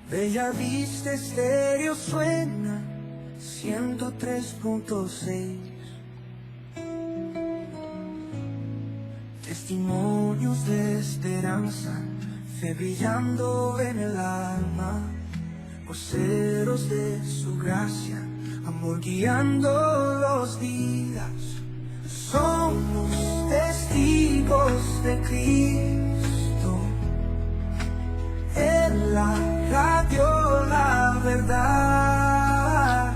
Bella Vista Estéreo suena 103.6. Testimonios de esperanza, fe brillando en el alma, voceros de su gracia, amor guiando los días. Somos testigos de Cristo, en la radio La Verdad,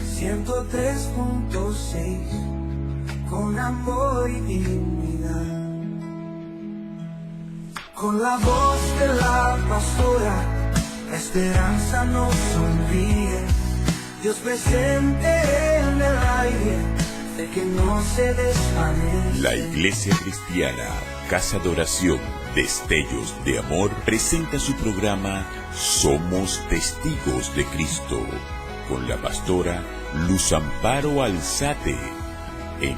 103.6, con amor y dignidad. Con la voz de la pastora, la esperanza nos sonríe. Dios presente en el aire, de que no se desvanece. La Iglesia Cristiana Casa de Oración Destellos de Amor presenta su programa Somos Testigos de Cristo, con la pastora Luz Amparo Alzate, en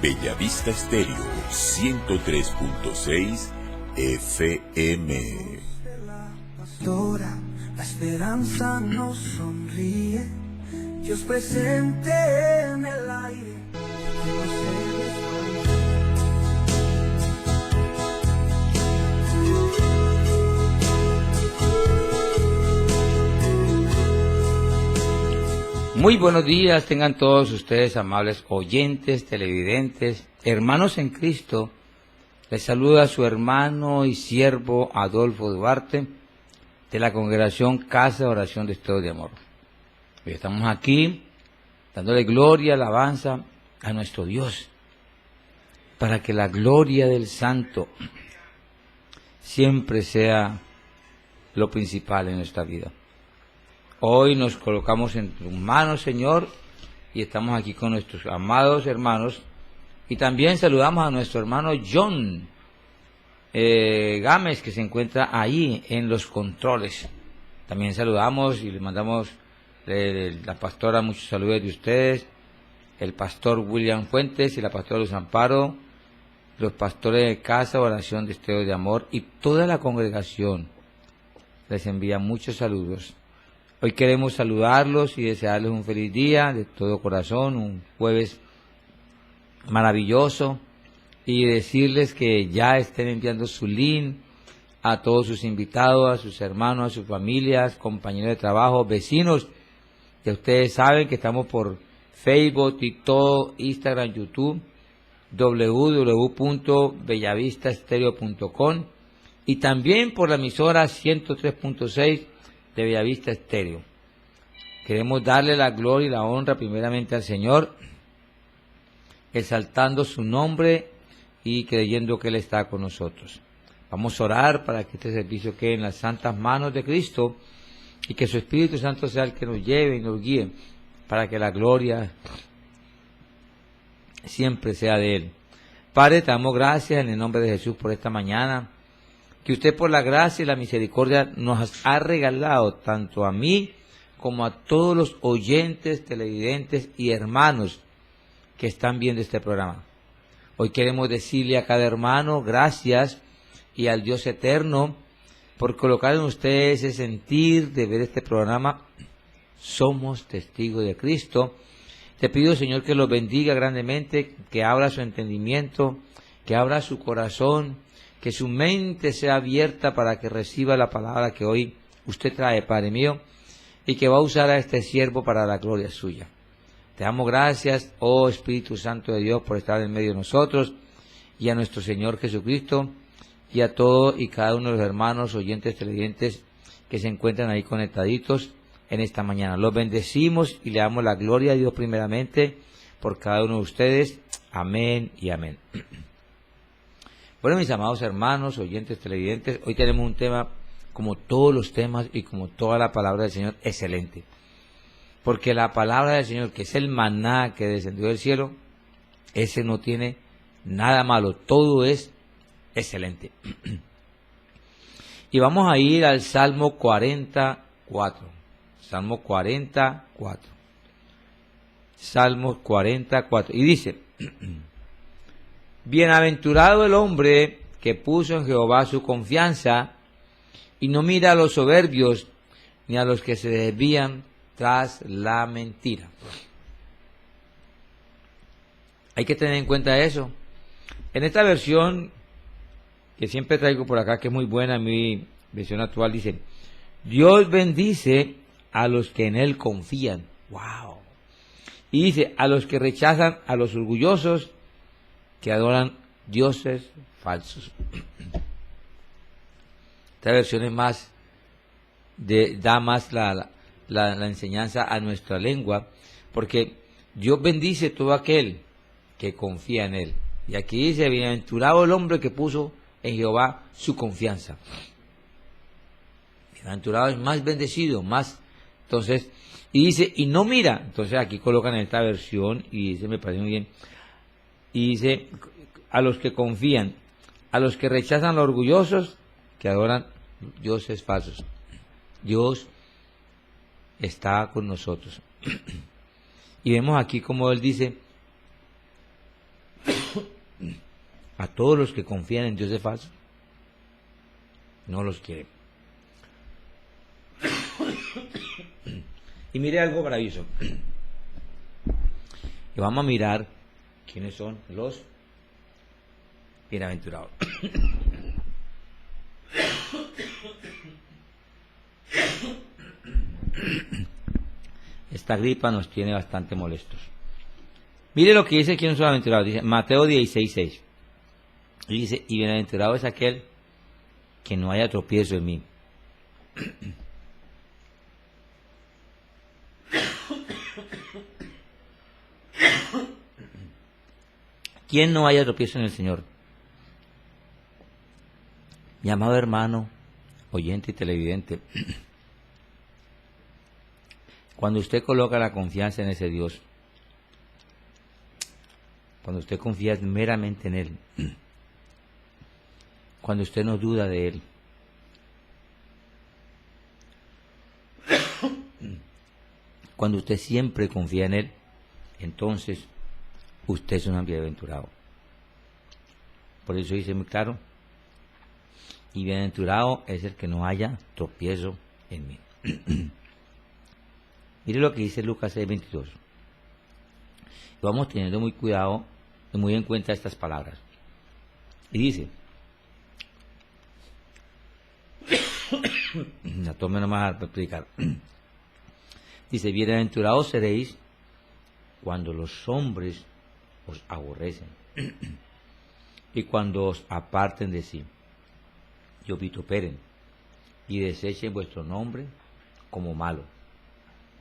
Bellavista Estéreo 103.6 FM. La pastora, la esperanza nos sonríe. Dios presente en el aire, que no se desvanece. Muy buenos días, tengan todos ustedes, amables oyentes, televidentes, hermanos en Cristo. Les saluda su hermano y siervo Adolfo Duarte, de la congregación Casa de Oración Destellos de Amor. Hoy estamos aquí dándole gloria, alabanza a nuestro Dios, para que la gloria del Santo siempre sea lo principal en nuestra vida. Hoy nos colocamos en tus manos, Señor, y estamos aquí con nuestros amados hermanos, y también saludamos a nuestro hermano John Gámez, que se encuentra ahí en los controles. También saludamos y le mandamos la pastora muchos saludos de ustedes, el pastor William Fuentes y la pastora Luz Amparo, los pastores de Casa Oración Destellos de Amor y toda la congregación. Les envía muchos saludos. Hoy queremos saludarlos y desearles un feliz día de todo corazón, un jueves maravilloso, y decirles que ya estén enviando su link a todos sus invitados, a sus hermanos, a sus familias, compañeros de trabajo, vecinos. Que ustedes saben que estamos por Facebook, TikTok, Instagram, YouTube, www.bellavistaestereo.com y también por la emisora 103.6 de Bellavista Estéreo. Queremos darle la gloria y la honra primeramente al Señor, exaltando su nombre y creyendo que Él está con nosotros. Vamos a orar para que este servicio quede en las santas manos de Cristo y que su Espíritu Santo sea el que nos lleve y nos guíe para que la gloria siempre sea de Él. Padre, te damos gracias en el nombre de Jesús por esta mañana, que usted por la gracia y la misericordia nos ha regalado tanto a mí como a todos los oyentes, televidentes y hermanos que están viendo este programa. Hoy queremos decirle a cada hermano gracias y al Dios eterno por colocar en ustedes ese sentir de ver este programa. Somos testigos de Cristo. Te pido, Señor, que los bendiga grandemente, que abra su entendimiento, que abra su corazón, que su mente sea abierta para que reciba la palabra que hoy usted trae, Padre mío, y que va a usar a este siervo para la gloria suya. Te damos gracias, oh Espíritu Santo de Dios, por estar en medio de nosotros, y a nuestro Señor Jesucristo, y a todos y cada uno de los hermanos, oyentes, televidentes, que se encuentran ahí conectaditos en esta mañana. Los bendecimos y le damos la gloria a Dios primeramente por cada uno de ustedes. Amén y amén. Bueno, mis amados hermanos, oyentes, televidentes, hoy tenemos un tema, como todos los temas y como toda la palabra del Señor, excelente. Porque la palabra del Señor, que es el maná que descendió del cielo, ese no tiene nada malo, todo es excelente. Y vamos a ir al Salmo 44. Salmo 44. Salmo 44. Y dice: Bienaventurado el hombre que puso en Jehová su confianza y no mira a los soberbios ni a los que se desvían tras la mentira. Hay que tener en cuenta eso. En esta versión que siempre traigo por acá, que es muy buena, mi versión actual, dice: Dios bendice a los que en Él confían. ¡Wow! Y dice: a los que rechazan a los orgullosos que adoran dioses falsos. Esta versión es más, da más la enseñanza a nuestra lengua, porque Dios bendice todo aquel que confía en Él. Y aquí dice: bienaventurado el hombre que puso en Jehová su confianza. Bienaventurado es más bendecido, más. Entonces, y dice, y no mira. Entonces aquí colocan en esta versión, y dice, me parece muy bien, y dice: a los que confían, a los que rechazan a los orgullosos, que adoran dioses falsos. Dios está con nosotros. Y vemos aquí como Él dice: a todos los que confían en dioses falsos, no los quiere. Y mire algo maravilloso. Y vamos a mirar quiénes son los bienaventurados. Esta gripa nos tiene bastante molestos. Mire lo que dice: quiénes son bienaventurados. Dice Mateo 16:6. Y dice: y bienaventurado es aquel que no haya tropiezo en mí. ¿Quién no haya tropiezo en el Señor? Mi amado hermano, oyente y televidente, cuando usted coloca la confianza en ese Dios, cuando usted confía meramente en Él, cuando usted no duda de Él, cuando usted siempre confía en Él, entonces usted es un bienaventurado. Por eso dice muy claro: y bienaventurado es el que no haya tropiezo en mí. Mire lo que dice Lucas 6:22. Vamos teniendo muy cuidado y muy en cuenta estas palabras. Y dice, la tome nomás para explicar. Dice: bienaventurados seréis cuando los hombres os aborrecen y cuando os aparten de sí, y os vituperen y desechen vuestro nombre como malo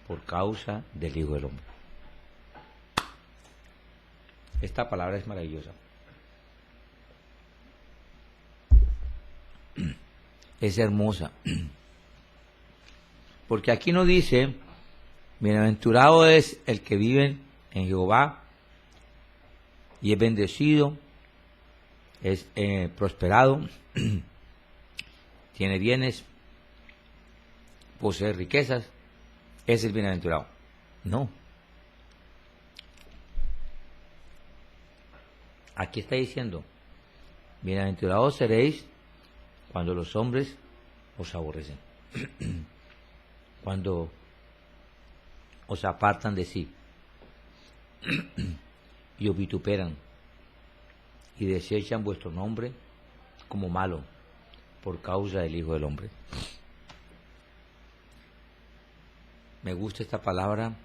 por causa del Hijo del Hombre. Esta palabra es maravillosa. Es hermosa. Porque aquí no dice: bienaventurado es el que vive en Jehová y es bendecido, es prosperado, tiene bienes, posee riquezas, es el bienaventurado. No. Aquí está diciendo: bienaventurados seréis cuando los hombres os aborrecen, cuando os apartan de sí y os vituperan y desechan vuestro nombre como malo por causa del Hijo del Hombre. Me gusta esta palabra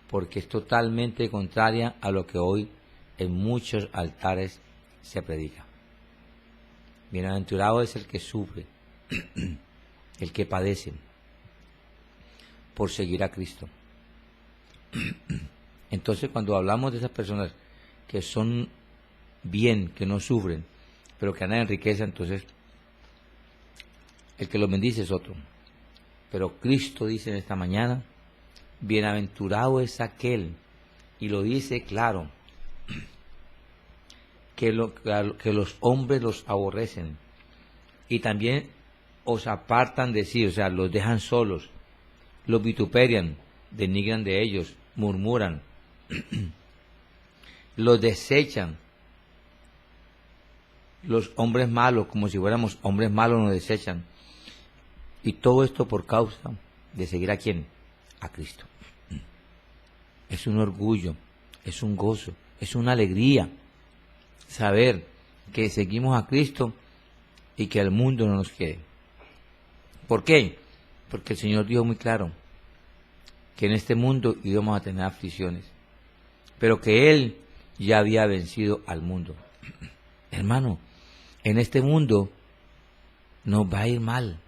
porque es totalmente contraria a lo que hoy en muchos altares se predica. Bienaventurado es el que sufre, el que padece por seguir a Cristo. Entonces, cuando hablamos de esas personas que son bien, que no sufren, pero que andan en riqueza, entonces el que los bendice es otro. Pero Cristo dice en esta mañana: bienaventurado es aquel, y lo dice claro, que los hombres los aborrecen y también os apartan de sí, o sea, los dejan solos, los vituperian, denigran de ellos, murmuran, los desechan. Los hombres malos, como si fuéramos hombres malos, nos desechan. Y todo esto por causa ¿De seguir a quién? A Cristo. Es un orgullo, es un gozo, es una alegría saber que seguimos a Cristo y que el mundo no nos quiere. ¿Por qué? Porque el Señor dijo muy claro que en este mundo íbamos a tener aflicciones, pero que Él ya había vencido al mundo. Hermano, en este mundo nos va a ir mal.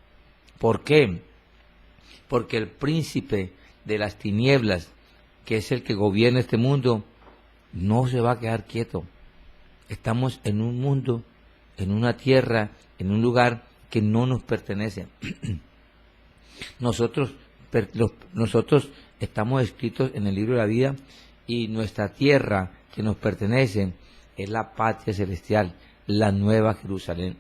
¿Por qué? Porque el príncipe de las tinieblas, que es el que gobierna este mundo, no se va a quedar quieto. Estamos en un mundo, en una tierra, en un lugar que no nos pertenece. Nosotros estamos escritos en el libro de la vida y nuestra tierra que nos pertenece es la patria celestial, la nueva Jerusalén.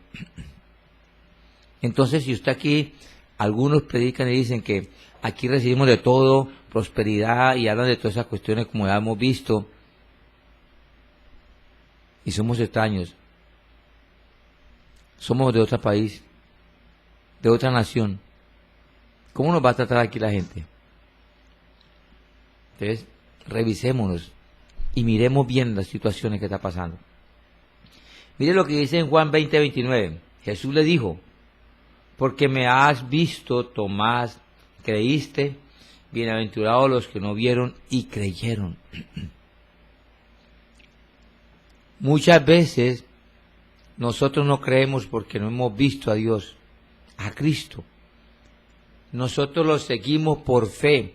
Entonces, si usted aquí, algunos predican y dicen que aquí recibimos de todo, prosperidad, y hablan de todas esas cuestiones como ya hemos visto, y somos extraños, somos de otro país, de otra nación, ¿cómo nos va a tratar aquí la gente? Entonces, revisémonos y miremos bien las situaciones que está pasando. Mire lo que dice en Juan 20:29. Jesús le dijo: porque me has visto, Tomás, creíste, bienaventurados los que no vieron y creyeron. Muchas veces nosotros no creemos porque no hemos visto a Dios, a Cristo. Nosotros lo seguimos por fe.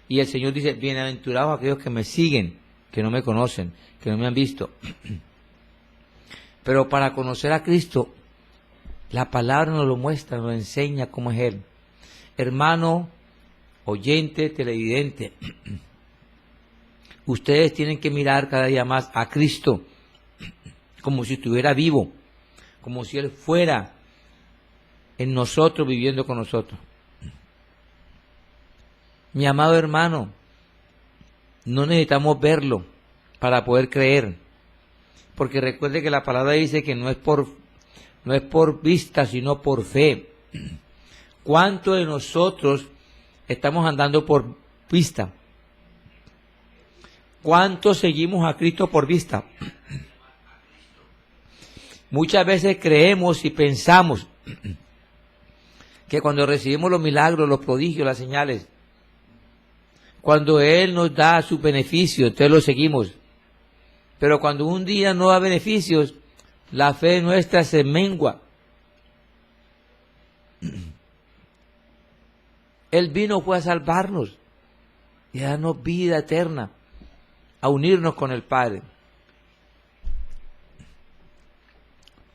Y el Señor dice: bienaventurados aquellos que me siguen, que no me conocen, que no me han visto. Pero para conocer a Cristo, la palabra nos lo muestra, nos enseña cómo es Él. Hermano, oyente, televidente, ustedes tienen que mirar cada día más a Cristo como si estuviera vivo, como si Él fuera en nosotros, viviendo con nosotros. Mi amado hermano, no necesitamos verlo para poder creer, porque recuerde que la palabra dice que no es por vista, sino por fe. ¿Cuántos de nosotros estamos andando por vista? ¿Cuántos seguimos a Cristo por vista? Muchas veces creemos y pensamos que cuando recibimos los milagros, los prodigios, las señales, cuando Él nos da sus beneficios, entonces lo seguimos. Pero cuando un día no da beneficios, la fe nuestra se mengua. Él vino fue a salvarnos y a darnos vida eterna, a unirnos con el Padre.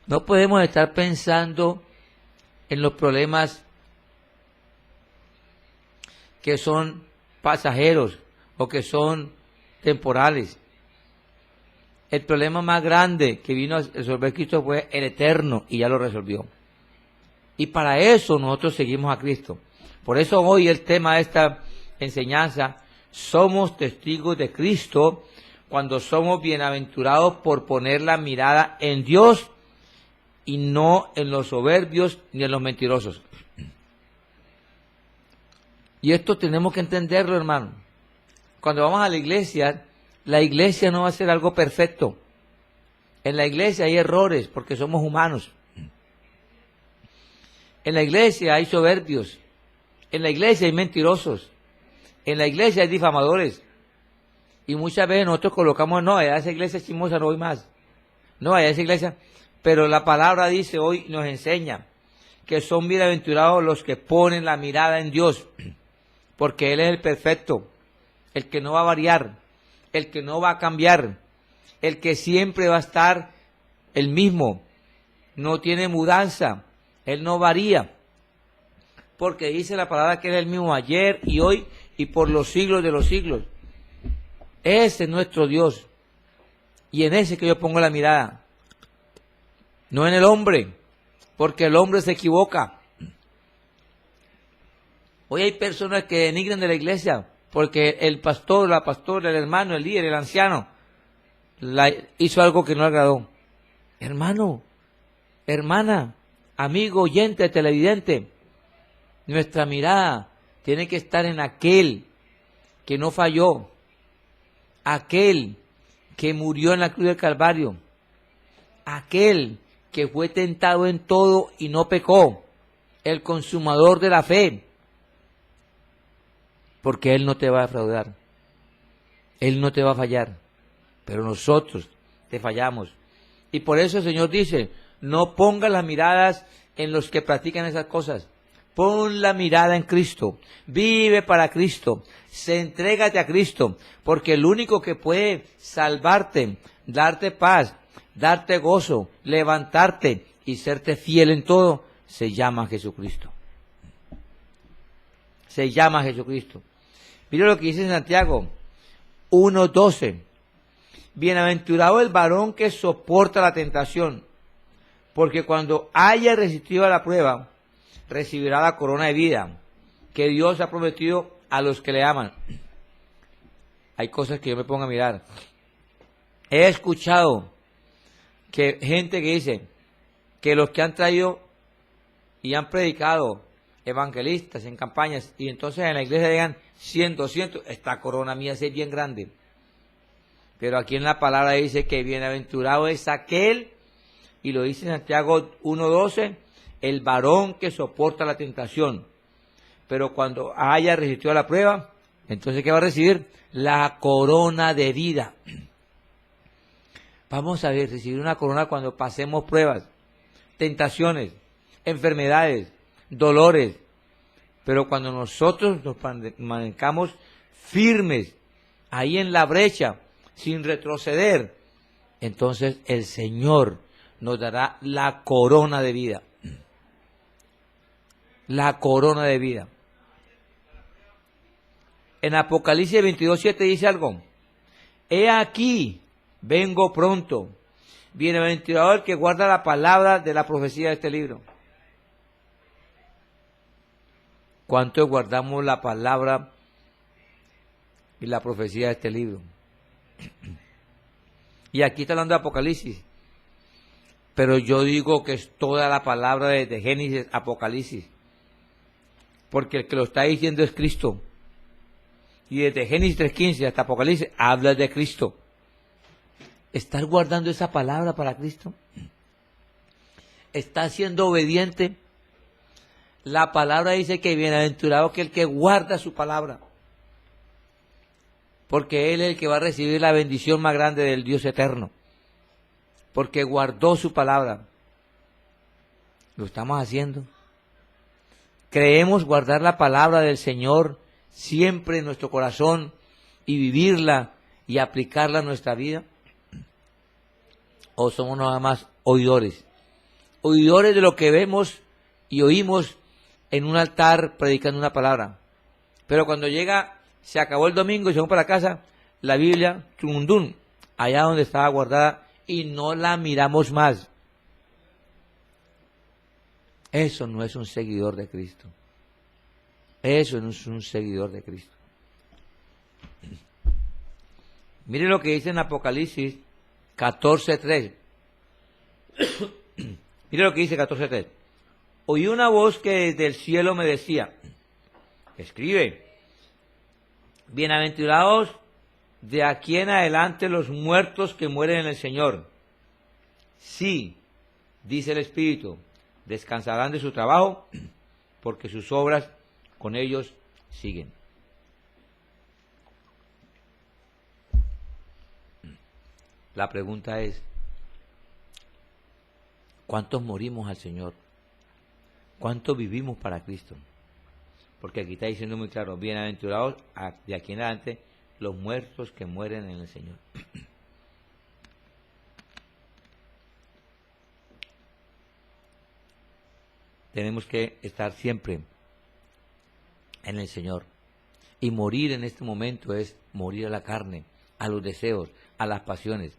No podemos estar pensando en los problemas que son pasajeros o que son temporales. El problema más grande que vino a resolver Cristo fue el eterno y ya lo resolvió. Y para eso nosotros seguimos a Cristo. Por eso hoy el tema de esta enseñanza: somos testigos de Cristo cuando somos bienaventurados por poner la mirada en Dios y no en los soberbios ni en los mentirosos. Y esto tenemos que entenderlo, hermano. Cuando vamos a la iglesia no va a ser algo perfecto. En la iglesia hay errores porque somos humanos. En la iglesia hay soberbios. En la iglesia hay mentirosos. En la iglesia hay difamadores. Y muchas veces nosotros colocamos: no, allá esa iglesia es chismosa, no voy más. No, allá esa iglesia. Pero la palabra dice hoy, nos enseña que son bienaventurados los que ponen la mirada en Dios, porque Él es el perfecto, el que no va a variar, el que no va a cambiar, el que siempre va a estar el mismo, no tiene mudanza, Él no varía, porque dice la palabra que Él es el mismo ayer y hoy y por los siglos de los siglos. Ese es nuestro Dios, y en ese que yo pongo la mirada, no en el hombre, porque el hombre se equivoca. Hoy hay personas que denigran de la iglesia porque el pastor, la pastora, el hermano, el líder, el anciano hizo algo que no agradó. Hermano, hermana, amigo, oyente, televidente, nuestra mirada tiene que estar en aquel que no falló, aquel que murió en la cruz del Calvario, aquel que fue tentado en todo y no pecó, el consumador de la fe, porque Él no te va a defraudar, Él no te va a fallar, pero nosotros te fallamos. Y por eso el Señor dice, no pongas las miradas en los que practican esas cosas, pon la mirada en Cristo, vive para Cristo, entrégate a Cristo, porque el único que puede salvarte, darte paz, darte gozo, levantarte y serte fiel en todo, se llama Jesucristo. Se llama Jesucristo. Mira lo que dice en Santiago 1:12. Bienaventurado el varón que soporta la tentación, porque cuando haya resistido a la prueba, recibirá la corona de vida que Dios ha prometido a los que le aman. Hay cosas que yo me pongo a mirar. He escuchado que gente que dice que los que han traído y han predicado evangelistas en campañas y entonces en la iglesia digan 100, 200, esta corona mía es bien grande. Pero aquí en la palabra dice que bienaventurado es aquel, y lo dice Santiago 1:12, el varón que soporta la tentación. Pero cuando haya resistido a la prueba, entonces ¿qué va a recibir? La corona de vida. Vamos a ver, recibir una corona cuando pasemos pruebas, tentaciones, enfermedades, dolores. Pero cuando nosotros nos manejamos firmes, ahí en la brecha, sin retroceder, entonces el Señor nos dará la corona de vida. La corona de vida. En Apocalipsis 22:7 dice algo. He aquí, vengo pronto. Bienaventurado el que guarda la palabra de la profecía de este libro. ¿Cuánto guardamos la palabra y la profecía de este libro? Y aquí está hablando de Apocalipsis. Pero yo digo que es toda la palabra desde Génesis a Apocalipsis. Porque el que lo está diciendo es Cristo. Y desde Génesis 3:15 hasta Apocalipsis habla de Cristo. ¿Estás guardando esa palabra para Cristo? ¿Estás siendo obediente? La palabra dice que bienaventurado que el que guarda su palabra. Porque Él es el que va a recibir la bendición más grande del Dios eterno. Porque guardó su palabra. ¿Lo estamos haciendo? ¿Creemos guardar la palabra del Señor siempre en nuestro corazón y vivirla y aplicarla a nuestra vida? ¿O somos nada más oidores? Oidores de lo que vemos y oímos en un altar predicando una palabra. Pero cuando se acabó el domingo y se fue para casa, la Biblia, chundún, allá donde estaba guardada y no la miramos más. Eso no es un seguidor de Cristo. Eso no es un seguidor de Cristo. Mire lo que dice en Apocalipsis 14:3. Mire lo que dice 14:3. Oí una voz que desde el cielo me decía, escribe, bienaventurados de aquí en adelante los muertos que mueren en el Señor. Sí, dice el Espíritu, descansarán de su trabajo, porque sus obras con ellos siguen. La pregunta es, ¿cuántos morimos al Señor? ¿Cuántos vivimos para Cristo? Porque aquí está diciendo muy claro, bienaventurados de aquí en adelante los muertos que mueren en el Señor. Tenemos que estar siempre en el Señor. Y morir en este momento es morir a la carne, a los deseos, a las pasiones.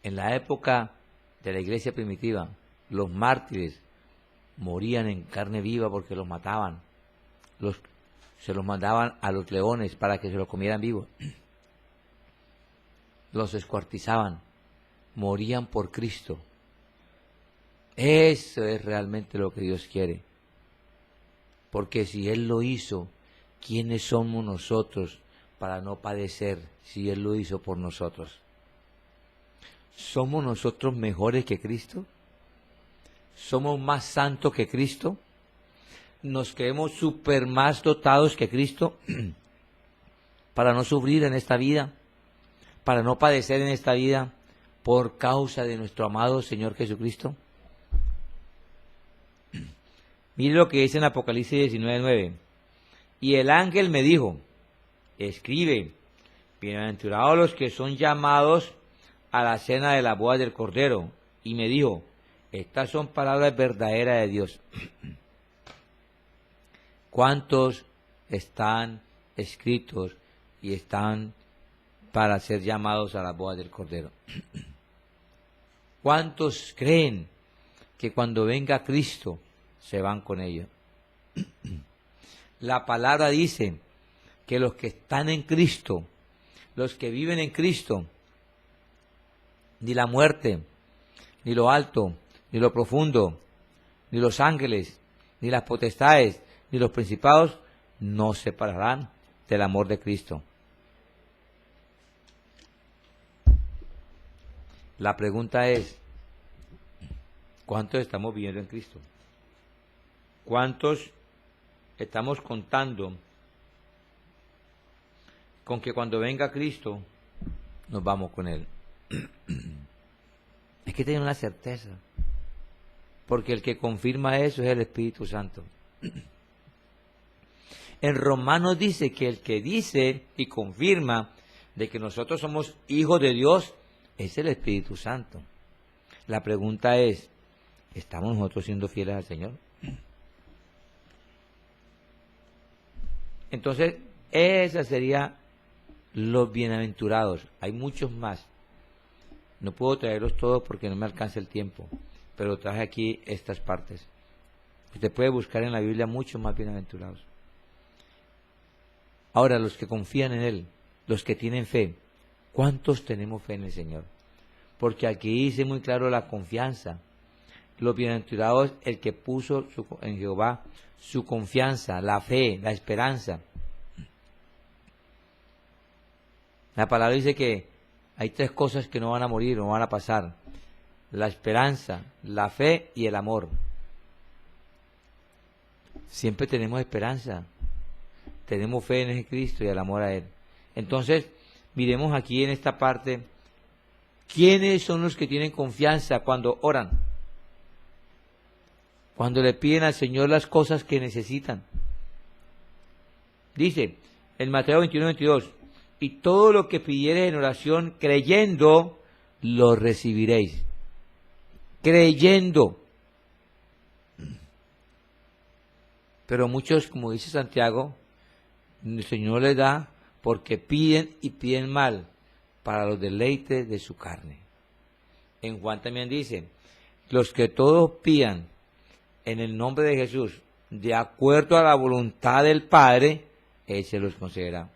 En la época de la iglesia primitiva, los mártires morían en carne viva porque los mataban. Se los mandaban a los leones para que se los comieran vivos. Los escuartizaban. Morían por Cristo. Eso es realmente lo que Dios quiere. Porque si Él lo hizo, ¿quiénes somos nosotros para no padecer si Él lo hizo por nosotros? ¿Somos nosotros mejores que Cristo? ¿Somos más santos que Cristo? ¿Nos creemos súper más dotados que Cristo para no sufrir en esta vida, para no padecer en esta vida por causa de nuestro amado Señor Jesucristo? Mire lo que dice en Apocalipsis 19:9. Y el ángel me dijo, escribe, bienaventurados los que son llamados a la cena de la boda del Cordero. Y me dijo, estas son palabras verdaderas de Dios. ¿Cuántos están escritos y están para ser llamados a la boda del Cordero? ¿Cuántos creen que cuando venga Cristo se van con ellos? La palabra dice que los que están en Cristo, los que viven en Cristo, ni la muerte, ni lo alto, ni lo profundo, ni los ángeles, ni las potestades, ni los principados, no se separarán del amor de Cristo. La pregunta es, ¿cuántos estamos viviendo en Cristo? ¿Cuántos estamos contando con que cuando venga Cristo nos vamos con Él? Hay que tener una certeza, porque el que confirma eso es el Espíritu Santo. En Romanos dice que el que dice y confirma de que nosotros somos hijos de Dios es el Espíritu Santo. La pregunta es, ¿estamos nosotros siendo fieles al Señor? Entonces, esa sería los bienaventurados. Hay muchos más. No puedo traerlos todos porque no me alcanza el tiempo, pero traje aquí estas partes. Usted puede buscar en la Biblia muchos más bienaventurados. Ahora, los que confían en Él, los que tienen fe, ¿cuántos tenemos fe en el Señor? Porque aquí dice muy claro la confianza. Los bienaventurados, el que puso en Jehová su confianza, la fe, la esperanza. La palabra dice que hay tres cosas que no van a morir, no van a pasar: la esperanza, la fe y el amor. Siempre tenemos esperanza, tenemos fe en Cristo y el amor a Él. Entonces, miremos aquí en esta parte, ¿quiénes son los que tienen confianza cuando oran? Cuando le piden al Señor las cosas que necesitan. Dice en Mateo 21:22, y todo lo que pidiereis en oración, creyendo, lo recibiréis. Creyendo. Pero muchos, como dice Santiago, el Señor les da porque piden y piden mal para los deleites de su carne. En Juan también dice, los que todos pidan en el nombre de Jesús, de acuerdo a la voluntad del Padre, Él se los concederá.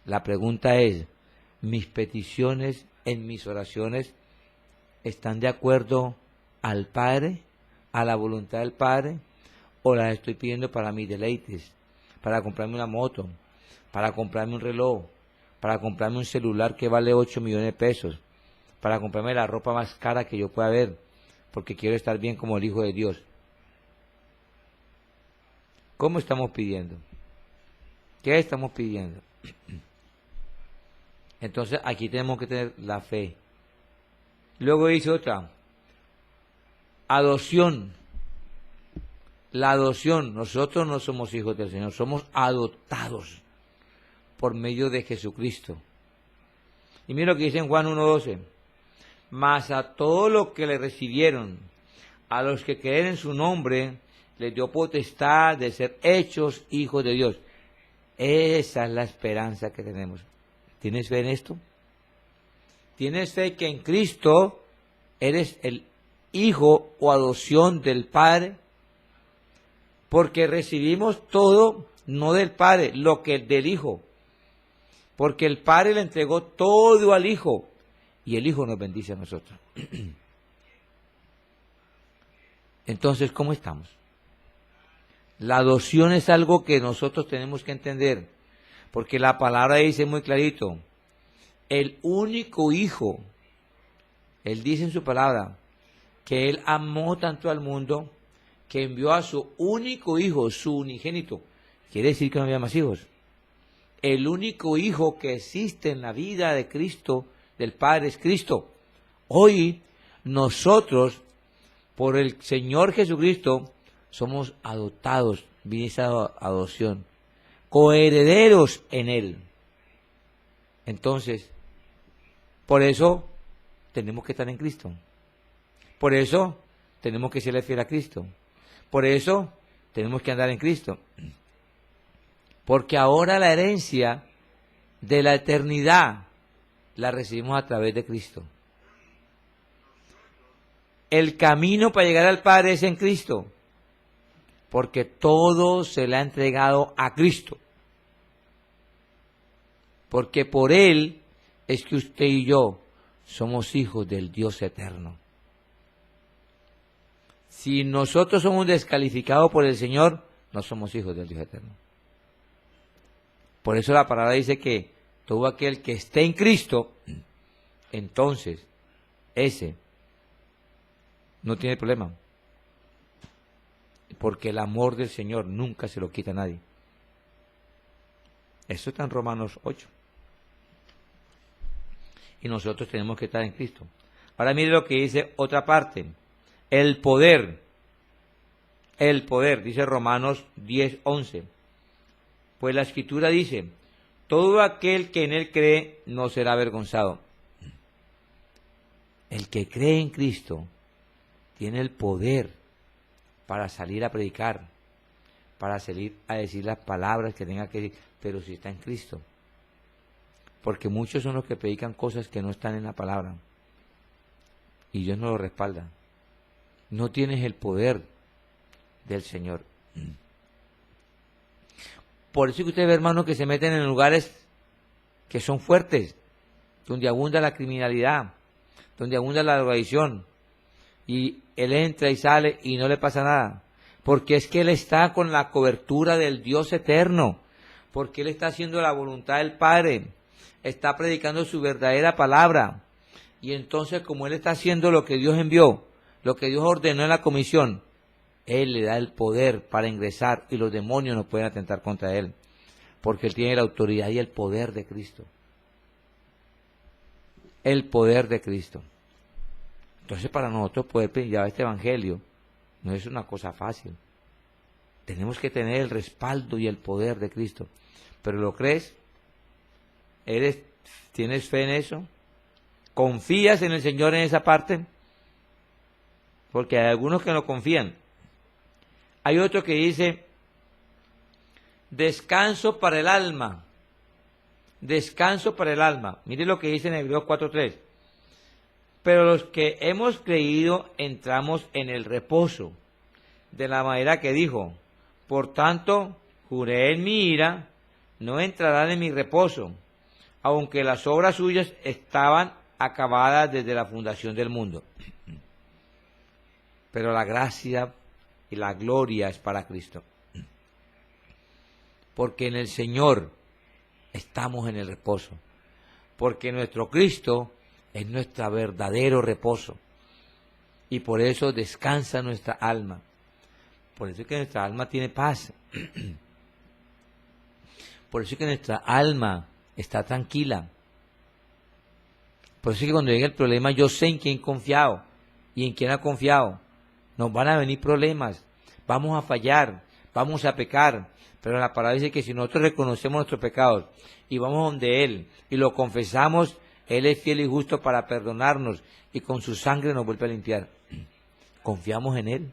La pregunta es, ¿mis peticiones en mis oraciones están de acuerdo al Padre, a la voluntad del Padre, o las estoy pidiendo para mis deleites, para comprarme una moto, para comprarme un reloj, para comprarme un celular que vale 8 millones de pesos, para comprarme la ropa más cara que yo pueda ver, porque quiero estar bien como el Hijo de Dios? ¿Cómo estamos pidiendo? ¿Qué estamos pidiendo? Entonces aquí tenemos que tener la fe. Luego dice otra, adopción. La adopción, nosotros no somos hijos del Señor, somos adoptados por medio de Jesucristo. Y mira lo que dice en Juan 1:12, mas a todos los que le recibieron, a los que creen en su nombre, les dio potestad de ser hechos hijos de Dios. Esa es la esperanza que tenemos. ¿Tienes fe en esto? ¿Tienes fe que en Cristo eres el hijo o adopción del Padre? Porque recibimos todo, no del Padre, lo que del Hijo. Porque el Padre le entregó todo al Hijo y el Hijo nos bendice a nosotros. Entonces, ¿cómo estamos? La adopción es algo que nosotros tenemos que entender, porque la palabra dice muy clarito, el único hijo, él dice en su palabra, que él amó tanto al mundo, que envió a su único hijo, su unigénito. Quiere decir que no había más hijos. El único hijo que existe en la vida de Cristo, del Padre, es Cristo. Hoy, nosotros, por el Señor Jesucristo, somos adoptados, viene esa adopción, coherederos en Él. Entonces, por eso tenemos que estar en Cristo. Por eso tenemos que serle fiel a Cristo. Por eso tenemos que andar en Cristo. Porque ahora la herencia de la eternidad la recibimos a través de Cristo. El camino para llegar al Padre es en Cristo. Porque todo se le ha entregado a Cristo. Porque por Él es que usted y yo somos hijos del Dios eterno. Si nosotros somos descalificados por el Señor, no somos hijos del Dios eterno. Por eso la palabra dice que todo aquel que esté en Cristo, entonces ese no tiene problema. Porque el amor del Señor nunca se lo quita a nadie. Eso está en Romanos 8. Y nosotros tenemos que estar en Cristo. Ahora mire lo que dice otra parte. El poder, dice Romanos 10:11. Pues la Escritura dice, todo aquel que en Él cree no será avergonzado. El que cree en Cristo tiene el poder para salir a predicar, para salir a decir las palabras que tenga que decir, pero si está en Cristo. Porque muchos son los que predican cosas que no están en la palabra. Y Dios no lo respalda. No tienes el poder del Señor. Por eso que usted ve, hermanos, que se meten en lugares que son fuertes, donde abunda la criminalidad, donde abunda la drogadicción, y él entra y sale y no le pasa nada, porque es que él está con la cobertura del Dios eterno, porque él está haciendo la voluntad del Padre, está predicando su verdadera palabra, y entonces como él está haciendo lo que Dios envió, lo que Dios ordenó en la comisión, Él le da el poder para ingresar y los demonios no pueden atentar contra Él, porque Él tiene la autoridad y el poder de Cristo. El poder de Cristo. Entonces para nosotros poder llevar este evangelio no es una cosa fácil. Tenemos que tener el respaldo y el poder de Cristo. ¿Pero lo crees? ¿Tienes fe en eso? ¿Confías en el Señor en esa parte? Porque hay algunos que no confían. Hay otro que dice, descanso para el alma. Descanso para el alma. Mire lo que dice en Hebreos 4:3. Pero los que hemos creído entramos en el reposo, de la manera que dijo, por tanto, juré en mi ira, no entrarán en mi reposo, aunque las obras suyas estaban acabadas desde la fundación del mundo. Pero la gracia y la gloria es para Cristo. Porque en el Señor estamos en el reposo. Porque nuestro Cristo es nuestro verdadero reposo. Y por eso descansa nuestra alma. Por eso es que nuestra alma tiene paz. Por eso es que nuestra alma está tranquila. Por eso es que cuando llega el problema yo sé en quién he confiado y en quién ha confiado. Nos van a venir problemas, vamos a fallar, vamos a pecar, pero la palabra dice que si nosotros reconocemos nuestros pecados y vamos donde Él y lo confesamos, Él es fiel y justo para perdonarnos y con su sangre nos vuelve a limpiar. Confiamos en Él,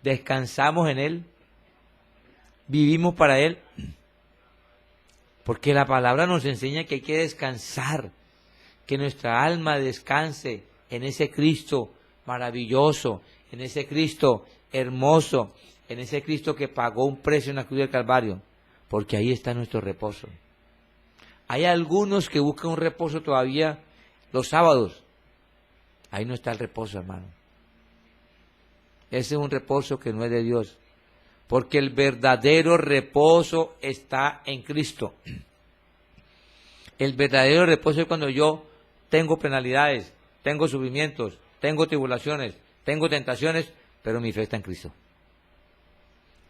descansamos en Él, vivimos para Él, porque la palabra nos enseña que hay que descansar, que nuestra alma descanse en ese Cristo maravilloso, en ese Cristo hermoso, en ese Cristo que pagó un precio en la cruz del Calvario, porque ahí está nuestro reposo. Hay algunos que buscan un reposo todavía los sábados. Ahí no está el reposo, hermano. Ese es un reposo que no es de Dios, porque el verdadero reposo está en Cristo. El verdadero reposo es cuando yo tengo penalidades, tengo sufrimientos, tengo tribulaciones, tengo tentaciones, pero mi fe está en Cristo.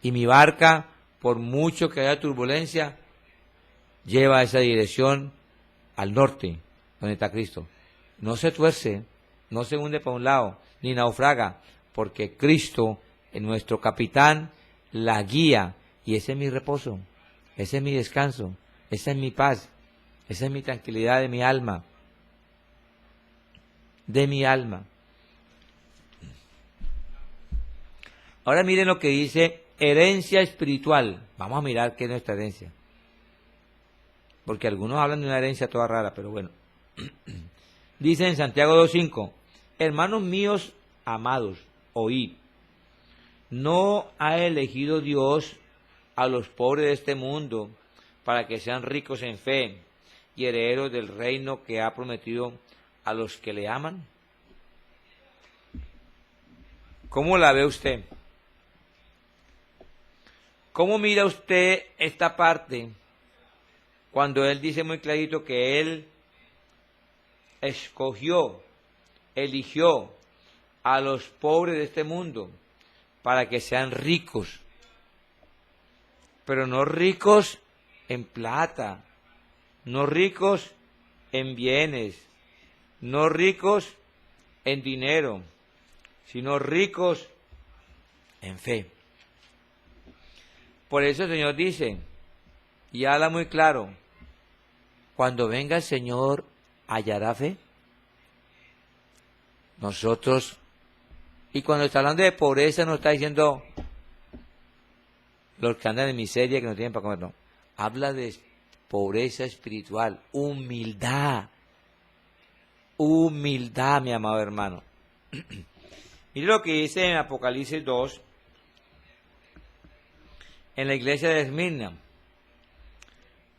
Y mi barca, por mucho que haya turbulencia, lleva esa dirección al norte, donde está Cristo. No se tuerce, no se hunde para un lado, ni naufraga, porque Cristo es nuestro capitán, la guía, y ese es mi reposo, ese es mi descanso, esa es mi paz, esa es mi tranquilidad de mi alma. De mi alma. Ahora miren lo que dice herencia espiritual. Vamos a mirar qué es nuestra herencia. Porque algunos hablan de una herencia toda rara, pero bueno. Dice en Santiago 2:5, hermanos míos amados, oíd, ¿no ha elegido Dios a los pobres de este mundo para que sean ricos en fe y herederos del reino que ha prometido a los que le aman? ¿Cómo la ve usted? ¿Cómo mira usted esta parte cuando él dice muy clarito que él eligió a los pobres de este mundo para que sean ricos, pero no ricos en plata, no ricos en bienes, no ricos en dinero, sino ricos en fe? Por eso el Señor dice, y habla muy claro, cuando venga el Señor, ¿hallará fe? Nosotros, y cuando está hablando de pobreza, no está diciendo los que andan en miseria, que no tienen para comer, no. Habla de pobreza espiritual, humildad, mi amado hermano. Mire lo que dice en Apocalipsis 2, en la iglesia de Esmirna.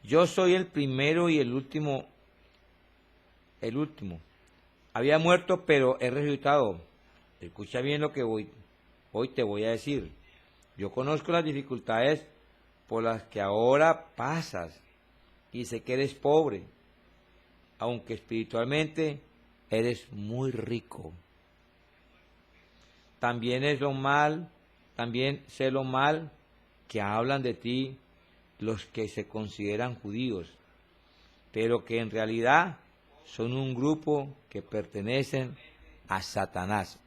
Yo soy el primero y el último. Había muerto, pero he resucitado. Escucha bien lo que hoy te voy a decir. Yo conozco las dificultades por las que ahora pasas y sé que eres pobre, aunque espiritualmente eres muy rico. También sé lo mal que hablan de ti los que se consideran judíos, pero que en realidad son un grupo que pertenecen a Satanás.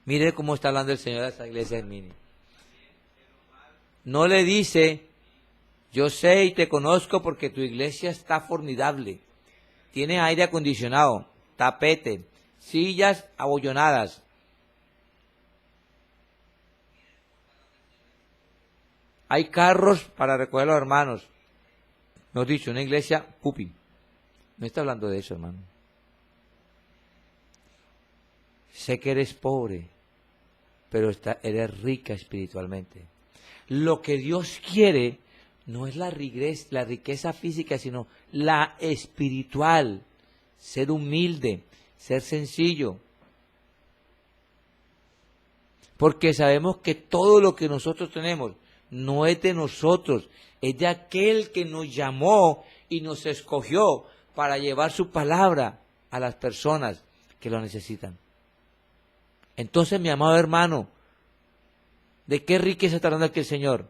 Mire cómo está hablando el Señor a esa iglesia de Hermini. No le dice, yo sé y te conozco porque tu iglesia está formidable, tiene aire acondicionado, tapete, sillas abollonadas. Hay carros para recoger a los hermanos. Nos dicho, una iglesia pupi. No está hablando de eso, hermano. Sé que eres pobre, pero eres rica espiritualmente. Lo que Dios quiere no es la riqueza física, sino la espiritual. Ser humilde, ser sencillo. Porque sabemos que todo lo que nosotros tenemos no es de nosotros, es de aquel que nos llamó y nos escogió para llevar su palabra a las personas que lo necesitan. Entonces, mi amado hermano, ¿de qué riqueza está hablando aquí el Señor?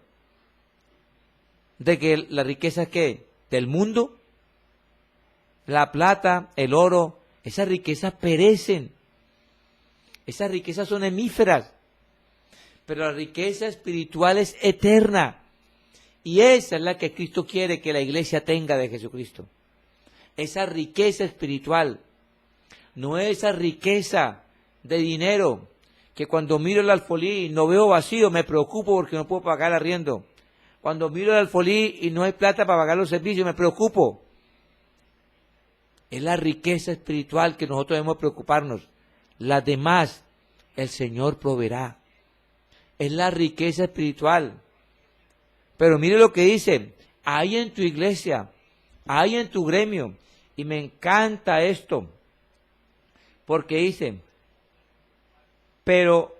¿De que la riqueza qué? ¿Del mundo? La plata, el oro, esas riquezas perecen. Esas riquezas son efímeras. Pero la riqueza espiritual es eterna. Y esa es la que Cristo quiere que la iglesia tenga de Jesucristo. Esa riqueza espiritual. No es esa riqueza de dinero que cuando miro el alfolí y no veo vacío me preocupo porque no puedo pagar el arriendo. Cuando miro el alfolí y no hay plata para pagar los servicios me preocupo. Es la riqueza espiritual que nosotros debemos preocuparnos. Las demás el Señor proveerá. Es la riqueza espiritual. Pero mire lo que dice, hay en tu iglesia, hay en tu gremio, y me encanta esto, porque dice, pero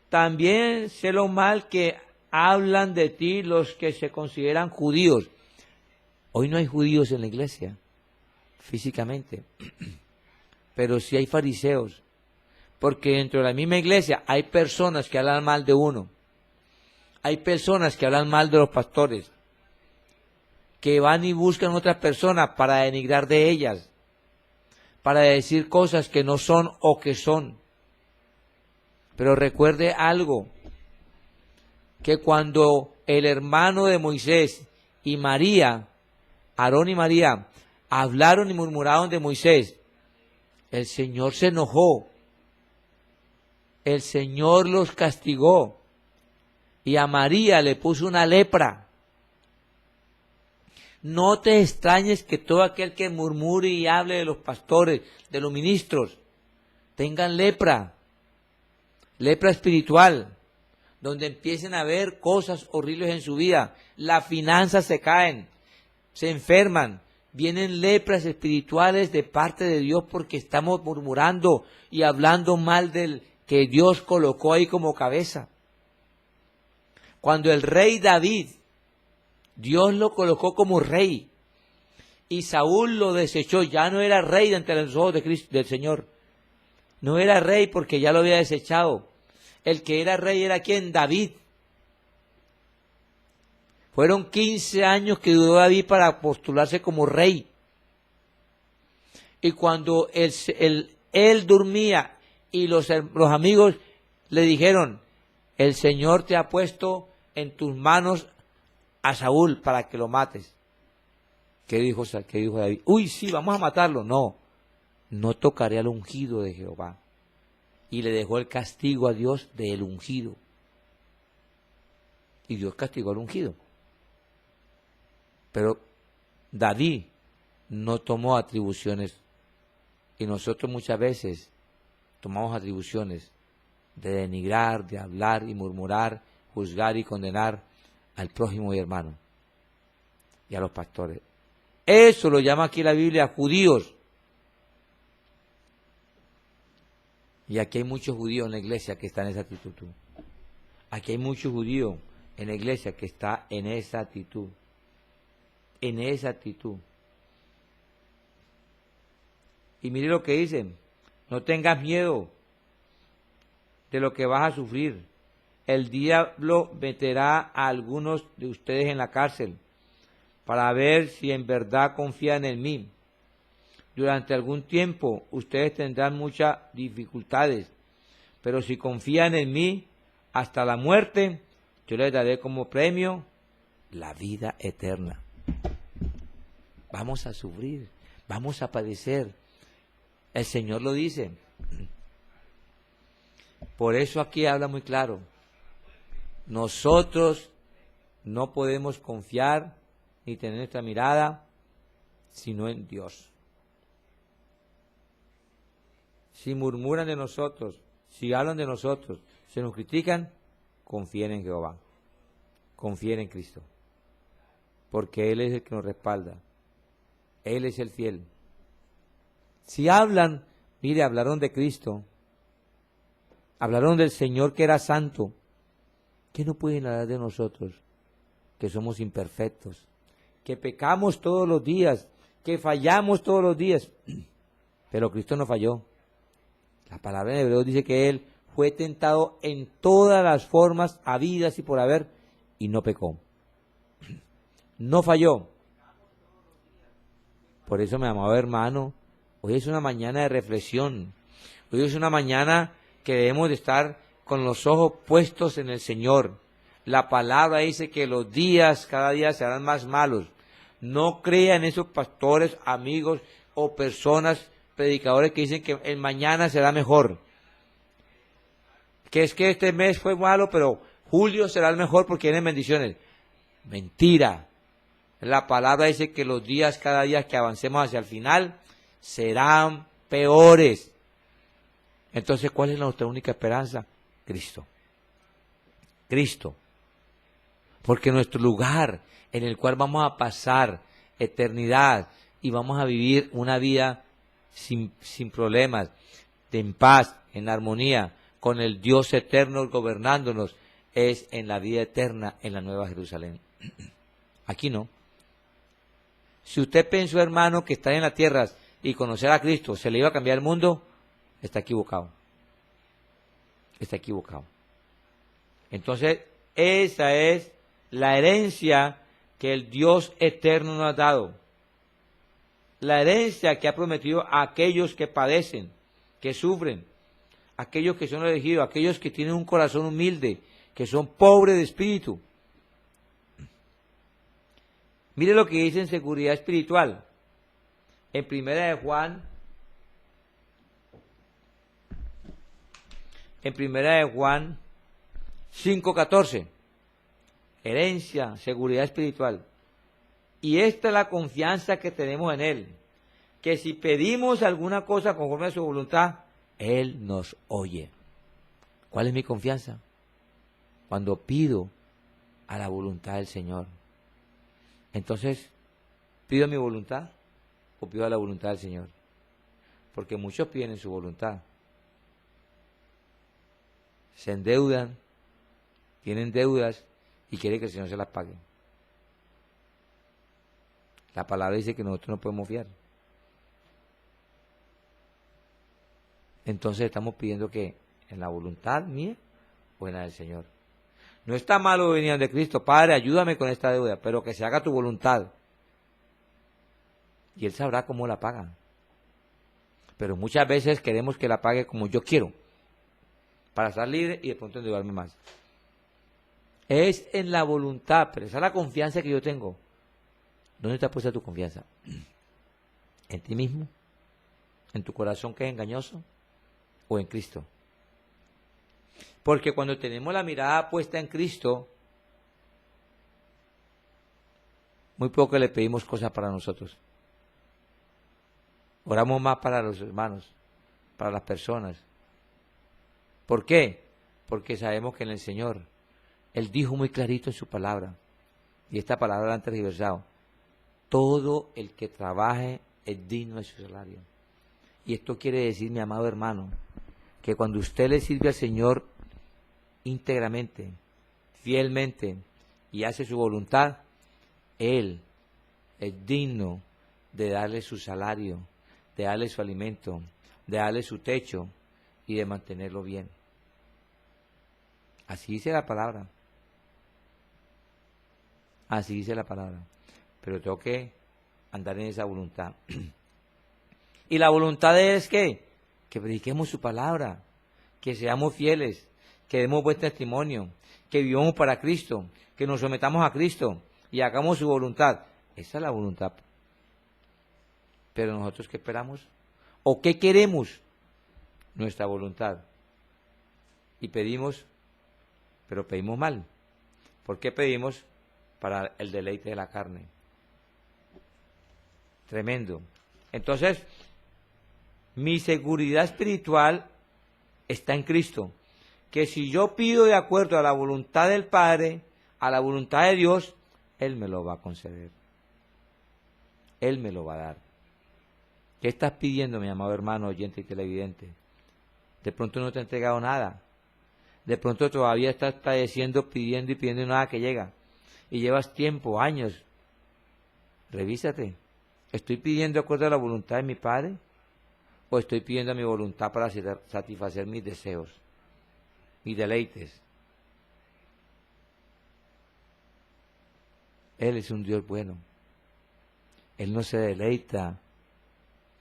también sé lo mal que hablan de ti los que se consideran judíos. Hoy no hay judíos en la iglesia, físicamente, pero sí hay fariseos, porque dentro de la misma iglesia hay personas que hablan mal de uno, hay personas que hablan mal de los pastores, que van y buscan otras personas para denigrar de ellas, para decir cosas que no son o que son. Pero recuerde algo, que cuando el hermano de Moisés y María, Aarón y María, hablaron y murmuraron de Moisés, el Señor se enojó, el Señor los castigó y a María le puso una lepra. No te extrañes que todo aquel que murmure y hable de los pastores, de los ministros, tengan lepra, lepra espiritual, donde empiecen a ver cosas horribles en su vida, las finanzas se caen, se enferman, vienen lepras espirituales de parte de Dios porque estamos murmurando y hablando mal del que Dios colocó ahí como cabeza. Cuando el rey David, Dios lo colocó como rey y Saúl lo desechó, ya no era rey ante los ojos de Cristo, del Señor. No era rey porque ya lo había desechado. El que era rey era ¿quién? David. Fueron 15 años que duró David para postularse como rey. Y cuando él dormía y los amigos le dijeron, el Señor te ha puesto en tus manos a Saúl para que lo mates. ¿Qué dijo David? Uy, sí, vamos a matarlo. No, no tocaré al ungido de Jehová. Y le dejó el castigo a Dios del ungido. Y Dios castigó al ungido. Pero David no tomó atribuciones. Y nosotros muchas veces tomamos atribuciones de denigrar, de hablar y murmurar, juzgar y condenar al prójimo y hermano y a los pastores. Eso lo llama aquí la Biblia judíos. Y aquí hay muchos judíos en la iglesia que están en esa actitud. Aquí hay muchos judíos en la iglesia que está en esa actitud. En esa actitud. Y mire lo que dicen. No tengas miedo de lo que vas a sufrir. El diablo meterá a algunos de ustedes en la cárcel para ver si en verdad confían en mí. Durante algún tiempo ustedes tendrán muchas dificultades, pero si confían en mí hasta la muerte, yo les daré como premio la vida eterna. Vamos a sufrir, vamos a padecer. El Señor lo dice. Por eso aquí habla muy claro. Nosotros no podemos confiar ni tener nuestra mirada sino en Dios. Si murmuran de nosotros, si hablan de nosotros, si nos critican, confíen en Jehová, confíen en Cristo, porque Él es el que nos respalda, Él es el fiel. Si hablan, mire, hablaron de Cristo, hablaron del Señor que era santo, ¿qué no pueden hablar de nosotros? Que somos imperfectos, que pecamos todos los días, que fallamos todos los días, pero Cristo no falló. La palabra en hebreo dice que Él fue tentado en todas las formas habidas y por haber, y no pecó. No falló. Por eso, mi amado hermano, hoy es una mañana de reflexión. Hoy es una mañana que debemos de estar con los ojos puestos en el Señor. La palabra dice que los días, cada día serán más malos. No crean esos pastores, amigos o personas, predicadores que dicen que el mañana será mejor. Que es que este mes fue malo, pero julio será el mejor porque vienen bendiciones. Mentira. La palabra dice que los días, cada día que avancemos hacia el final, serán peores. Entonces, ¿cuál es nuestra única esperanza? Cristo. Cristo. Porque nuestro lugar en el cual vamos a pasar eternidad y vamos a vivir una vida sin problemas, en paz, en armonía, con el Dios eterno gobernándonos, es en la vida eterna, en la Nueva Jerusalén. Aquí no. Si usted pensó, hermano, que estar en la tierra y conocer a Cristo se le iba a cambiar el mundo, está equivocado. Está equivocado. Entonces, esa es la herencia que el Dios eterno nos ha dado. La herencia que ha prometido a aquellos que padecen, que sufren, aquellos que son elegidos, aquellos que tienen un corazón humilde, que son pobres de espíritu. Mire lo que dice en seguridad espiritual. En primera de Juan 5:14. Herencia, seguridad espiritual. Y esta es la confianza que tenemos en Él, que si pedimos alguna cosa conforme a su voluntad, Él nos oye. ¿Cuál es mi confianza? Cuando pido a la voluntad del Señor. Entonces, ¿pido mi voluntad o pido a la voluntad del Señor? Porque muchos piden en su voluntad. Se endeudan, tienen deudas y quieren que el Señor se las pague. La palabra dice que nosotros no podemos fiar. Entonces estamos pidiendo que en la voluntad mía o en la del Señor. No está malo venir ante Cristo, Padre, ayúdame con esta deuda, pero que se haga tu voluntad. Y Él sabrá cómo la paga. Pero muchas veces queremos que la pague como yo quiero, para estar libre y de pronto endeudarme más. Es en la voluntad, pero esa es la confianza que yo tengo. ¿Dónde está puesta tu confianza? ¿En ti mismo? ¿En tu corazón que es engañoso? ¿O en Cristo? Porque cuando tenemos la mirada puesta en Cristo, muy poco le pedimos cosas para nosotros. Oramos más para los hermanos, para las personas. ¿Por qué? Porque sabemos que en el Señor, Él dijo muy clarito en su palabra, y esta palabra la han tergiversado: todo el que trabaje es digno de su salario. Y esto quiere decir, mi amado hermano, que cuando usted le sirve al Señor íntegramente, fielmente, y hace su voluntad, Él es digno de darle su salario, de darle su alimento, de darle su techo y de mantenerlo bien. Así dice la palabra. Así dice la palabra. Pero tengo que andar en esa voluntad. Y la voluntad es que prediquemos su palabra, que seamos fieles, que demos buen testimonio, que vivamos para Cristo, que nos sometamos a Cristo y hagamos su voluntad. Esa es la voluntad. Pero nosotros, ¿qué esperamos? ¿O qué queremos? Nuestra voluntad. Y pedimos, pero pedimos mal. ¿Por qué pedimos? Para el deleite de la carne. Tremendo. Entonces, mi seguridad espiritual está en Cristo. Que si yo pido de acuerdo a la voluntad del Padre, a la voluntad de Dios, Él me lo va a conceder. Él me lo va a dar. ¿Qué estás pidiendo, mi amado hermano, oyente y televidente? De pronto no te ha entregado nada. De pronto todavía estás padeciendo, pidiendo y pidiendo y nada que llega. Y llevas tiempo, años. Revísate. ¿Estoy pidiendo de acuerdo a la voluntad de mi Padre? ¿O estoy pidiendo a mi voluntad para satisfacer mis deseos, mis deleites? Él es un Dios bueno. Él no se deleita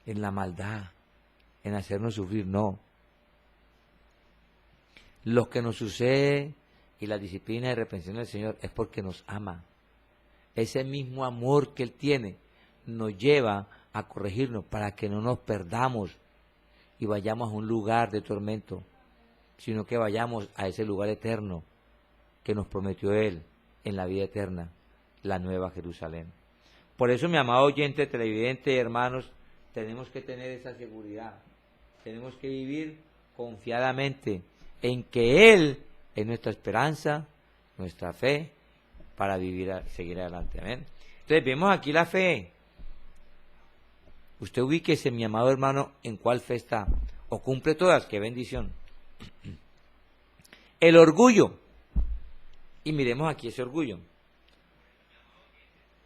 en la maldad, en hacernos sufrir, no. Lo que nos sucede y la disciplina y reprensión del Señor es porque nos ama. Ese mismo amor que Él tiene nos lleva a corregirnos para que no nos perdamos y vayamos a un lugar de tormento, sino que vayamos a ese lugar eterno que nos prometió Él en la vida eterna, la Nueva Jerusalén. Por eso, mi amado oyente, televidente, hermanos, tenemos que tener esa seguridad. Tenemos que vivir confiadamente en que Él es nuestra esperanza, nuestra fe, para seguir adelante. Amén. Entonces, vemos aquí la fe. Usted ubíquese, mi amado hermano, en cuál fe está. O cumple todas, qué bendición. El orgullo. Y miremos aquí ese orgullo.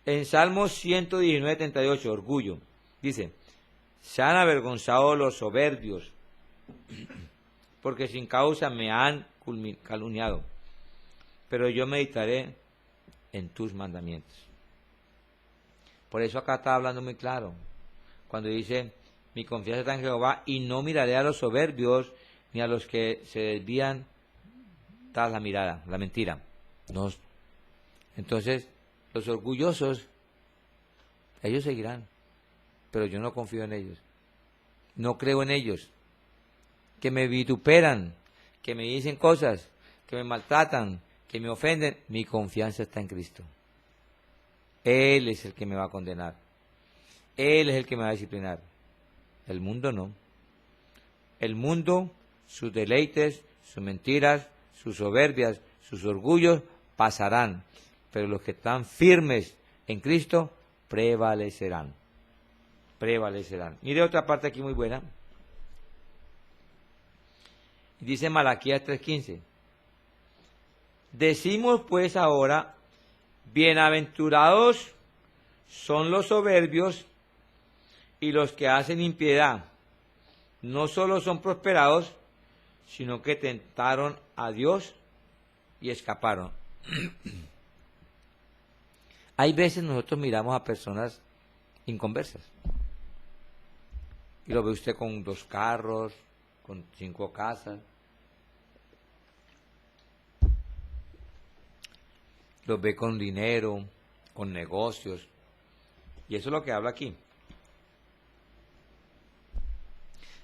En Salmos 119, 38, orgullo. Dice, se han avergonzado los soberbios, porque sin causa me han calumniado. Pero yo meditaré en tus mandamientos. Por eso acá está hablando muy claro. Cuando dice, mi confianza está en Jehová y no miraré a los soberbios ni a los que se desvían tras la mirada, la mentira. No. Entonces, los orgullosos, ellos seguirán, pero yo no confío en ellos. No creo en ellos. Que me vituperan, que me dicen cosas, que me maltratan, que me ofenden. Mi confianza está en Cristo. Él es el que me va a condenar. Él es el que me va a disciplinar. El mundo no. El mundo, sus deleites, sus mentiras, sus soberbias, sus orgullos pasarán. Pero los que están firmes en Cristo prevalecerán. Prevalecerán. Mire otra parte aquí muy buena. Dice Malaquías 3:15. Decimos pues ahora, bienaventurados son los soberbios y los que hacen impiedad. No solo son prosperados, sino que tentaron a Dios y escaparon. Hay veces nosotros miramos a personas inconversas. Y lo ve usted con 2 carros, con 5 casas. Los ve con dinero, con negocios. Y eso es lo que habla aquí.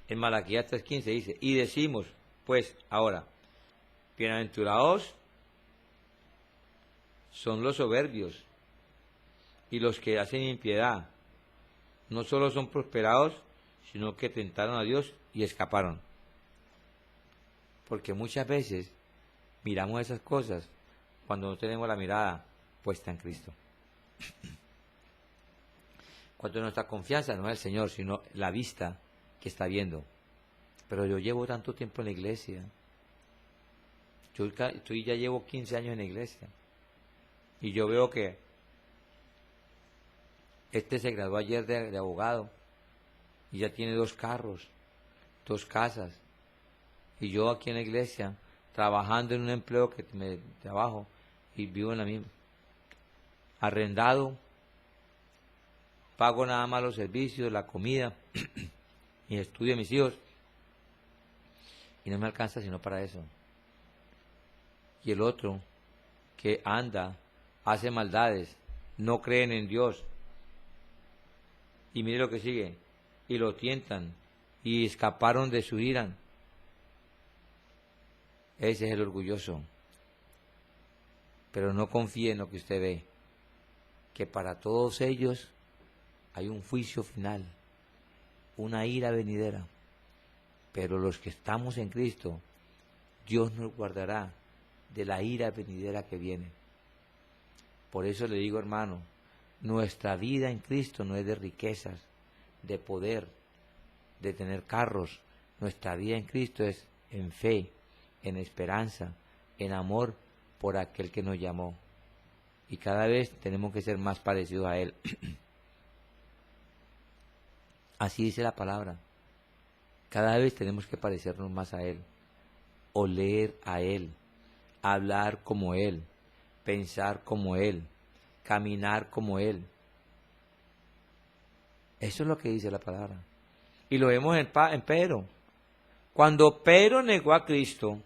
En Malaquías 3:15 dice, y decimos, pues, ahora, bienaventurados son los soberbios y los que hacen impiedad. No solo son prosperados, sino que tentaron a Dios y escaparon. Porque muchas veces miramos esas cosas cuando no tenemos la mirada puesta en Cristo. Cuando nuestra confianza no es el Señor, sino la vista que está viendo. Pero yo llevo tanto tiempo en la iglesia. Yo ya llevo 15 años en la iglesia. Y yo veo que este se graduó ayer de abogado y ya tiene 2 carros, 2 casas. Y yo aquí en la iglesia, trabajando en un empleo que me trabajo y vivo en la misma. Arrendado, pago nada más los servicios, la comida, y estudio de mis hijos. Y no me alcanza sino para eso. Y el otro, que anda, hace maldades, no creen en Dios. Y mire lo que sigue, y lo tientan, y escaparon de su ira. Ese es el orgulloso. Pero no confíe en lo que usted ve, que para todos ellos hay un juicio final, una ira venidera. Pero los que estamos en Cristo, Dios nos guardará de la ira venidera que viene. Por eso le digo, hermano, nuestra vida en Cristo no es de riquezas, de poder, de tener carros. Nuestra vida en Cristo es en fe, en esperanza, en amor por aquel que nos llamó. Y cada vez tenemos que ser más parecidos a Él. Así dice la palabra. Cada vez tenemos que parecernos más a Él, oler a Él, hablar como Él, pensar como Él, caminar como Él. Eso es lo que dice la palabra. Y lo vemos en Pedro. Cuando Pedro negó a Cristo,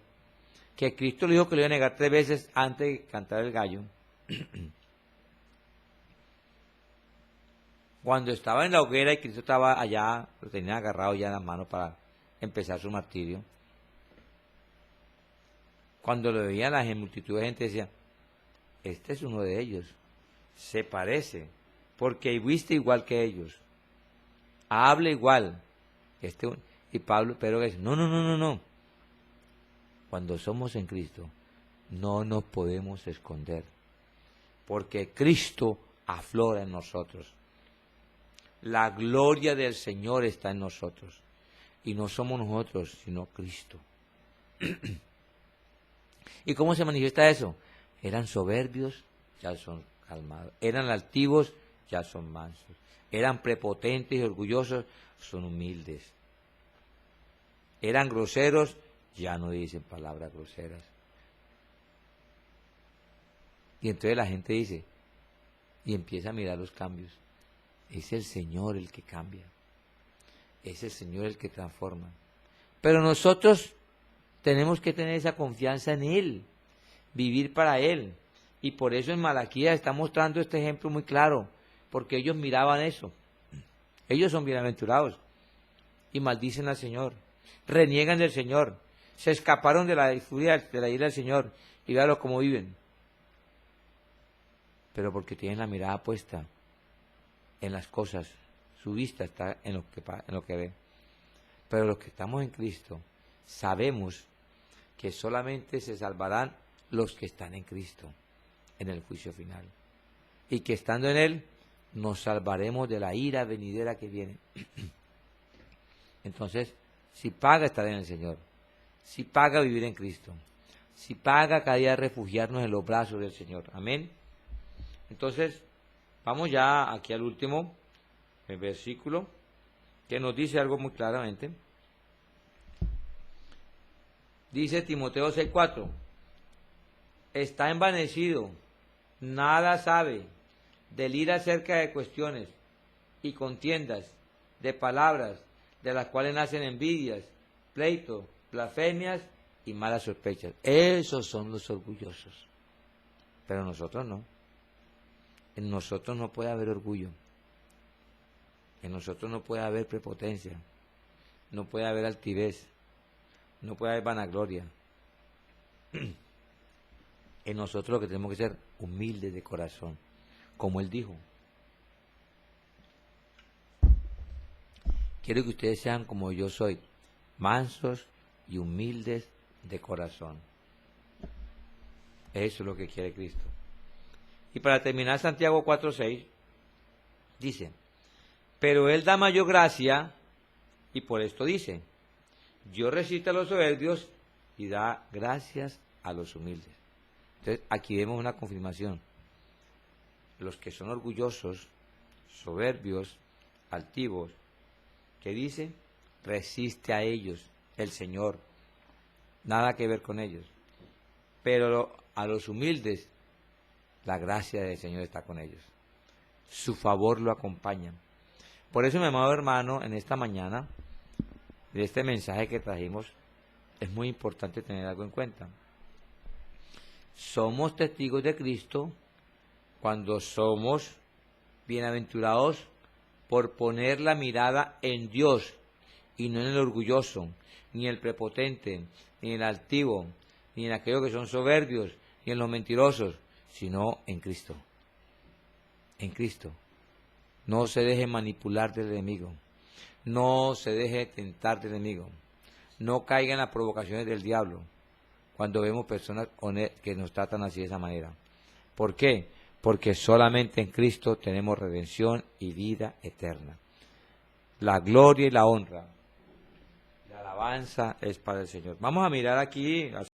que Cristo le dijo que lo iba a negar 3 veces antes de cantar el gallo, cuando estaba en la hoguera y Cristo estaba allá, lo tenía agarrado ya en las manos para empezar su martirio, cuando lo veían la multitud de gente decía, este es uno de ellos, se parece, porque viste igual que ellos, habla igual. Y Pedro dice, no. Cuando somos en Cristo, no nos podemos esconder, porque Cristo aflora en nosotros. La gloria del Señor está en nosotros. Y no somos nosotros, sino Cristo. ¿Y cómo se manifiesta eso? Eran soberbios, ya son calmados. Eran altivos, ya son mansos. Eran prepotentes y orgullosos, son humildes. Eran groseros, ya no dicen palabras groseras. Y entonces la gente dice, y empieza a mirar los cambios. Es el Señor el que cambia. Es el Señor el que transforma. Pero nosotros tenemos que tener esa confianza en Él, vivir para Él. Y por eso en Malaquías está mostrando este ejemplo muy claro, porque ellos miraban eso. Ellos son bienaventurados y maldicen al Señor, reniegan del Señor, se escaparon de la furia, de la ira del Señor, y véanlo cómo viven. Pero porque tienen la mirada puesta en las cosas, su vista está en lo que ve. Pero los que estamos en Cristo sabemos que solamente se salvarán los que están en Cristo en el juicio final, y que estando en Él nos salvaremos de la ira venidera que viene. Entonces, si paga estar en el Señor, si paga vivir en Cristo, si paga cada día refugiarnos en los brazos del Señor. Amén. Entonces, vamos ya aquí al último versículo, que nos dice algo muy claramente. Dice Timoteo 6:4, está envanecido, nada sabe, delira acerca de cuestiones y contiendas, de palabras, de las cuales nacen envidias, pleitos, blasfemias y malas sospechas. Esos son los orgullosos. Pero nosotros no. En nosotros no puede haber orgullo. En nosotros no puede haber prepotencia. No puede haber altivez. No puede haber vanagloria. En nosotros lo que tenemos que ser humildes de corazón, como Él dijo. Quiero que ustedes sean como yo soy, mansos y humildes de corazón. Eso es lo que quiere Cristo. Y para terminar, Santiago 4:6 dice, pero Él da mayor gracia, y por esto dice, Dios resiste a los soberbios y da gracias a los humildes. Entonces, aquí vemos una confirmación. Los que son orgullosos, soberbios, altivos, ¿qué dice? Resiste a ellos el Señor. Nada que ver con ellos. Pero a los humildes, la gracia del Señor está con ellos. Su favor lo acompaña. Por eso, mi amado hermano, en esta mañana, de este mensaje que trajimos, es muy importante tener algo en cuenta. Somos testigos de Cristo cuando somos bienaventurados por poner la mirada en Dios y no en el orgulloso, ni en el prepotente, ni en el altivo, ni en aquellos que son soberbios, ni en los mentirosos, sino en Cristo. En Cristo. No se deje manipular del enemigo. No se deje tentar del enemigo. No caiga en las provocaciones del diablo cuando vemos personas que nos tratan así de esa manera. ¿Por qué? Porque solamente en Cristo tenemos redención y vida eterna. La gloria y la honra, la alabanza es para el Señor. Vamos a mirar aquí